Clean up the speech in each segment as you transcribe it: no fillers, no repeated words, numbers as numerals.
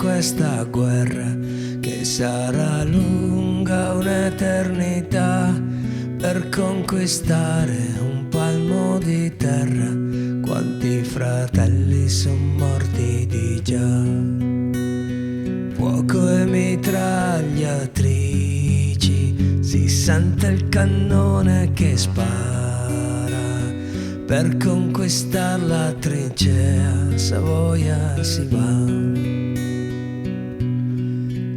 questa guerra che sarà lunga un'eternità per conquistare un palmo di terra. Quanti fratelli son morti di già, fuoco e mitragliatrici, si sente il cannone che spara per conquistar la trincea. Savoia si va,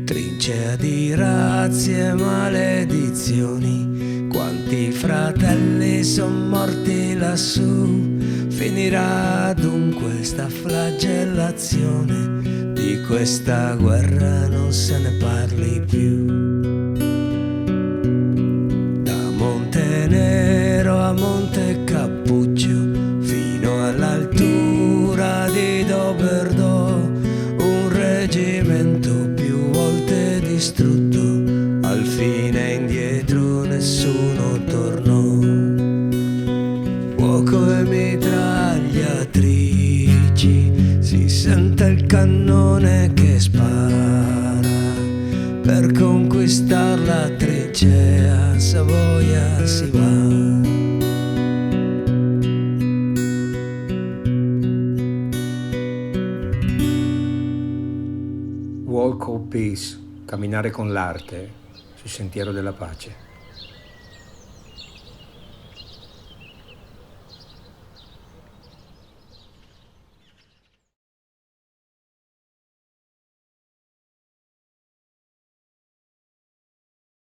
trincea di razzie e maledizioni. Quanti fratelli son morti lassù, finirà dunque sta flagellazione, di questa guerra non se ne parli più. Da Montenero a Monte Cappuccio fino all'altura di Doberdo, un reggimento più volte distrutto, al fine indietro nessuno tornò. Fuoco e mitragliatrici, si sente il cannone che spara per conquistar la trincea. Savoia si va. Walk of Peace, camminare con l'arte sul sentiero della pace.